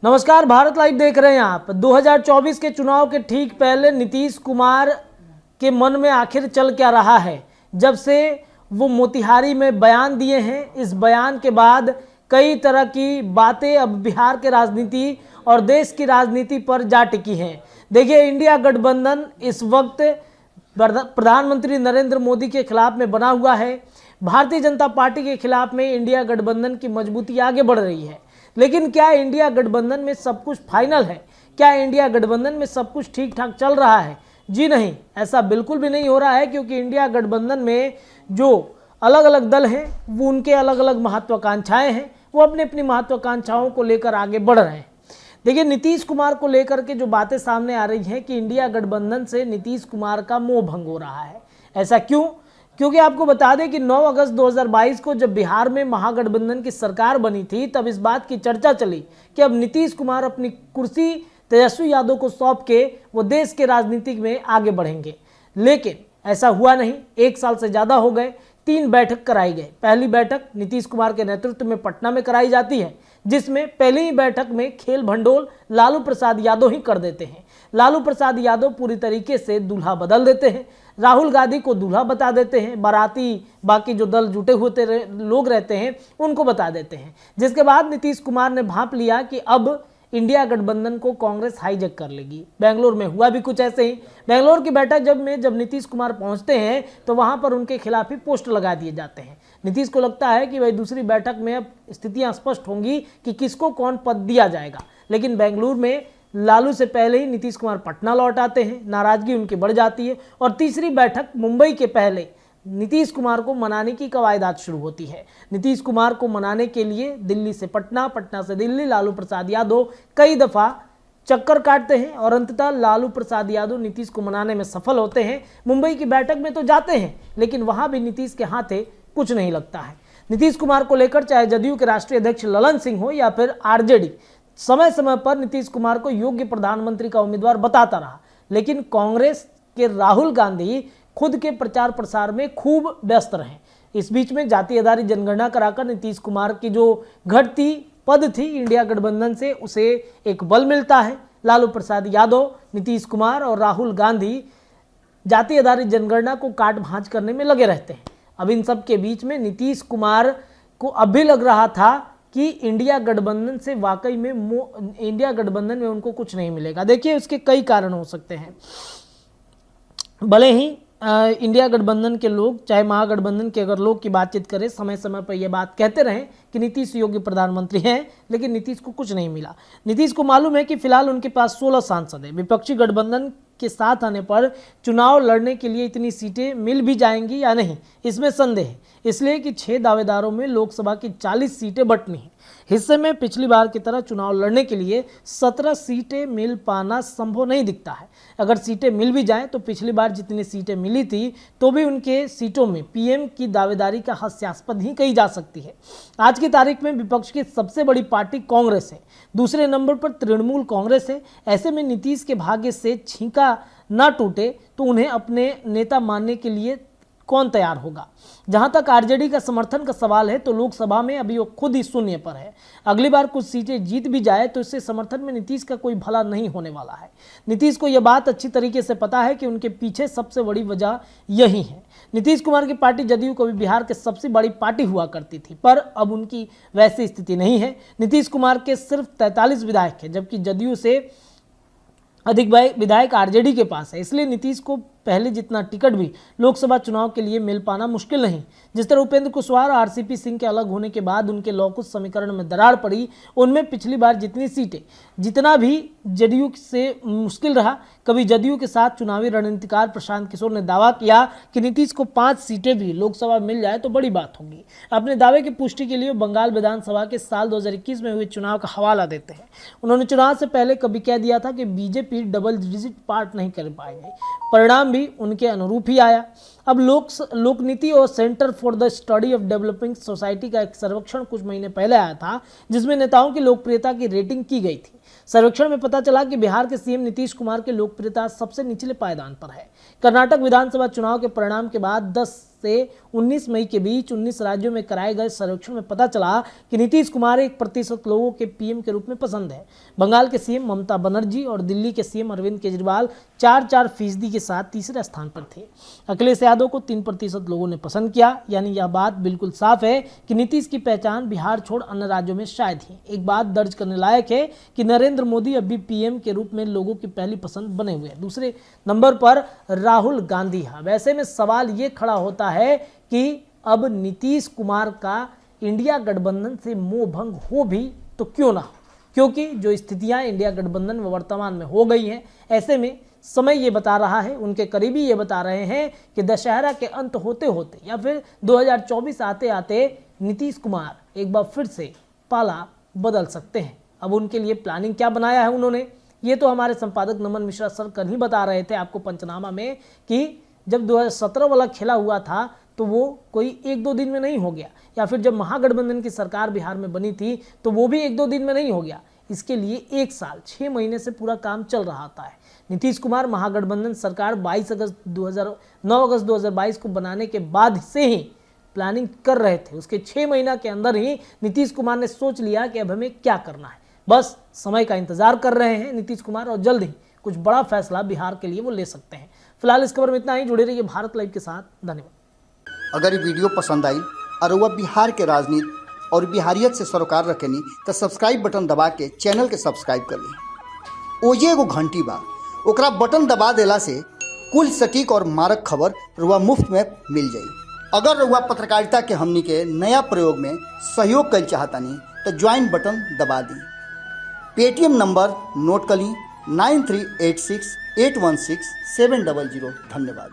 नमस्कार, भारत लाइव देख रहे हैं आप। 2024 के चुनाव के ठीक पहले नीतीश कुमार के मन में आखिर चल क्या रहा है, जब से वो मोतिहारी में बयान दिए हैं। इस बयान के बाद कई तरह की बातें अब बिहार के राजनीति और देश की राजनीति पर जा टिकी हैं। देखिए, इंडिया गठबंधन इस वक्त प्रधानमंत्री नरेंद्र मोदी के खिलाफ में बना हुआ है। भारतीय जनता पार्टी के खिलाफ में इंडिया गठबंधन की मजबूती आगे बढ़ रही है। लेकिन क्या इंडिया गठबंधन में सब कुछ फाइनल है? क्या इंडिया गठबंधन में सब कुछ ठीक ठाक चल रहा है? जी नहीं, ऐसा बिल्कुल भी नहीं हो रहा है, क्योंकि इंडिया गठबंधन में जो अलग अलग दल हैं वो उनके अलग अलग महत्वाकांक्षाएं हैं, वो अपनी अपनी महत्वाकांक्षाओं को लेकर आगे बढ़ रहे हैं। देखिए, नीतीश कुमार को लेकर के जो बातें सामने आ रही हैं कि इंडिया गठबंधन से नीतीश कुमार का मोह भंग हो रहा है। ऐसा क्यों? क्योंकि आपको बता दें कि 9 अगस्त 2022 को जब बिहार में महागठबंधन की सरकार बनी थी, तब इस बात की चर्चा चली कि अब नीतीश कुमार अपनी कुर्सी तेजस्वी यादव को सौंप के वो देश के राजनीति में आगे बढ़ेंगे। लेकिन ऐसा हुआ नहीं। 1 साल से ज़्यादा हो गए, 3 बैठक कराई गई। पहली बैठक नीतीश कुमार के नेतृत्व में पटना में कराई जाती है, जिसमें पहली ही बैठक में खेल भंडोल लालू प्रसाद यादव ही कर देते हैं। लालू प्रसाद यादव पूरी तरीके से दूल्हा बदल देते हैं, राहुल गांधी को दूल्हा बता देते हैं, बाराती बाकी जो दल जुटे होते लोग रहते हैं उनको बता देते हैं। जिसके बाद नीतीश कुमार ने भांप लिया कि अब इंडिया गठबंधन को कांग्रेस हाईजैक कर लेगी। बेंगलोर में हुआ भी कुछ ऐसे ही। बेंगलोर की बैठक जब नीतीश कुमार पहुंचते हैं तो वहां पर उनके खिलाफ ही पोस्ट लगा दिए जाते हैं। नीतीश को लगता है कि भाई दूसरी बैठक में अब स्थितियां स्पष्ट होंगी कि किसको कौन पद दिया जाएगा। लेकिन बेंगलुरु में लालू से पहले ही नीतीश कुमार पटना लौट आते हैं, नाराजगी उनकी बढ़ जाती है और तीसरी बैठक मुंबई के पहले नीतीश कुमार को मनाने की कवायदात शुरू होती है। नीतीश कुमार को मनाने के लिए दिल्ली से पटना, पटना से दिल्ली लालू प्रसाद यादव कई दफा चक्कर काटते हैं और अंततः लालू प्रसाद यादव नीतीश को मनाने में सफल होते हैं। मुंबई की बैठक में तो जाते हैं, लेकिन वहां भी नीतीश के हाथे कुछ नहीं लगता है। नीतीश कुमार को लेकर चाहे जदयू के राष्ट्रीय अध्यक्ष ललन सिंह हो या फिर आरजेडी, समय समय पर नीतीश कुमार को योग्य प्रधानमंत्री का उम्मीदवार बताता रहा। लेकिन कांग्रेस के राहुल गांधी खुद के प्रचार प्रसार में खूब व्यस्त रहे। इस बीच में जाति आधारित जनगणना कराकर नीतीश कुमार की जो घटती पद थी इंडिया गठबंधन से, उसे एक बल मिलता है। लालू प्रसाद यादव, नीतीश कुमार और राहुल गांधी जाति आधारित जनगणना को काट भांज करने में लगे रहते हैं। अब इन सब के बीच में नीतीश कुमार को अब भी लग रहा था कि इंडिया गठबंधन से वाकई में इंडिया गठबंधन में उनको कुछ नहीं मिलेगा। देखिए, उसके कई कारण हो सकते हैं। भले ही इंडिया गठबंधन के लोग, चाहे महागठबंधन के अगर लोग की बातचीत करें, समय समय पर यह बात कहते रहें कि नीतीश योग्य प्रधानमंत्री हैं, लेकिन नीतीश को कुछ नहीं मिला। नीतीश को मालूम है कि फिलहाल उनके पास 16 सांसद हैं। विपक्षी गठबंधन के साथ आने पर चुनाव लड़ने के लिए इतनी सीटें मिल भी जाएंगी या नहीं, इसमें संदेह है। इसलिए कि 6 दावेदारों में लोकसभा की 40 सीटें बंटनी हैं। हिस्से में पिछली बार की तरह चुनाव लड़ने के लिए 17 सीटें मिल पाना संभव नहीं दिखता है। अगर सीटें मिल भी जाएं तो पिछली बार जितनी सीटें मिली थी तो भी उनके सीटों में पीएम की दावेदारी का हास्यास्पद ही कही जा सकती है। आज की तारीख में विपक्ष की सबसे बड़ी पार्टी कांग्रेस है, दूसरे नंबर पर तृणमूल कांग्रेस है। ऐसे में नीतीश के भाग्य से छींका ना टूटे तो उन्हें अपने नेता मानने के लिए कौन तैयार होगा। जहां तक आरजेडी का समर्थन का सवाल है तो लोकसभा में अभी वो खुद ही शून्य पर है। अगली बार कुछ सीटें जीत भी जाए तो इससे समर्थन में नीतीश का कोई भला नहीं होने वाला है। नीतीश को यह बात अच्छी तरीके से पता है कि उनके पीछे सबसे बड़ी वजह यही है। नीतीश कुमार की पार्टी जदयू कभी बिहार के सबसे बड़ी पार्टी हुआ करती थी, पर अब उनकी वैसी स्थिति नहीं है। नीतीश कुमार के सिर्फ 43 विधायक है, जबकि जदयू से अधिक विधायक आरजेडी के पास है। इसलिए नीतीश को पहले जितना टिकट भी लोकसभा चुनाव के लिए मिल पाना मुश्किल नहीं। जिस तरह उपेंद्र कुशवाहा और आरसीपी सिंह के अलग होने के बाद उनके लौकुश समीकरण में दरार पड़ी, उनमें पिछली बार जितनी सीटें जितना भी जदयू से मुश्किल रहा। कभी जदयू के साथ चुनावी रणनीतिकार प्रशांत किशोर ने दावा किया कि नीतीश को 5 सीटें भी लोकसभा मिल जाए तो बड़ी बात होगी। अपने दावे की पुष्टि के लिए बंगाल विधानसभा के साल 2021 में हुए चुनाव का हवाला देते हैं। उन्होंने चुनाव से पहले कभी कह दिया था कि बीजेपी डबल डिजिट पार्ट नहीं कर पाएंगे। परिणाम भी उनके अनुरूप ही आया। अब लोकनीति और centre for the study of developing society का एक सर्वेक्षण कुछ महीने पहले आया था, जिसमें नेताओं की लोकप्रियता की रेटिंग की गई थी। सर्वेक्षण में पता चला कि बिहार के सीएम नीतीश कुमार की लोकप्रियता सबसे निचले पायदान पर है। कर्नाटक विधानसभा चुनाव के परिणाम के बाद 10 से 19 मई के बीच 19 राज्यों में कराए गए सर्वेक्षण में पता चला कि नीतीश कुमार 1% लोगों के पीएम के रूप में पसंद है। बंगाल के सीएम ममता बनर्जी और दिल्ली के सीएम अरविंद केजरीवाल 4% के साथ तीसरे स्थान पर थे। अखिलेश यादव को 3% लोगों ने पसंद किया। यानी यह बात बिल्कुल साफ है कि नीतीश की पहचान बिहार छोड़ अन्य राज्यों में शायद ही। एक बात दर्ज करने लायक है कि नरेंद्र मोदी अभी पीएम के रूप में लोगों की पहली पसंद बने हुए हैं। दूसरे नंबर पर राहुल गांधी है। वैसे में सवाल ये खड़ा होता है कि अब नीतीश कुमार का इंडिया गठबंधन से मोह भंग हो भी तो क्यों ना हो, क्योंकि जो स्थितियां इंडिया गठबंधन में वर्तमान में हो गई हैं, ऐसे में समय ये बता रहा है, उनके करीबी ये बता रहे हैं कि दशहरा के अंत होते होते या फिर 2024 आते आते नीतीश कुमार एक बार फिर से पाला बदल सकते हैं। अब उनके लिए प्लानिंग क्या बनाया है उन्होंने, ये तो हमारे संपादक नमन मिश्रा सर कल ही बता रहे थे आपको पंचनामा में कि जब 2017 वाला खेला हुआ था तो वो कोई 1-2 दिन में नहीं हो गया, या फिर जब महागठबंधन की सरकार बिहार में बनी थी तो वो भी 1-2 दिन में नहीं हो गया। इसके लिए 1 साल 6 महीने से पूरा काम चल रहा होता है। नीतीश कुमार महागठबंधन सरकार 9 अगस्त 2022 को बनाने के बाद से ही प्लानिंग कर रहे थे। उसके 6 महीना के अंदर ही नीतीश कुमार ने सोच लिया कि अब हमें क्या करना है। बस समय का इंतजार कर रहे हैं नीतीश कुमार, और जल्द ही कुछ बड़ा फैसला बिहार के लिए वो ले सकते हैं। फिलहाल इस खबर में इतना ही। जुड़े रहिए भारत लाइव के साथ। धन्यवाद। अगर ये वीडियो पसंद आई और वह बिहार के राजनीति और बिहारियत से सरोकार रखेनी तो सब्सक्राइब बटन दबा के चैनल के सब्सक्राइब कर ली। ओजे एगो घंटी बा, ओकरा बटन दबा देला से कुल सटीक और मारक खबर रुआ मुफ्त में मिल जाई। अगर रुआ पत्रकारिता के हमनी के नया प्रयोग में सहयोग कर चाहतानी तो ज्वाइन बटन दबा दी। पेटीएम नंबर नोट कर ली 9386816700। धन्यवाद।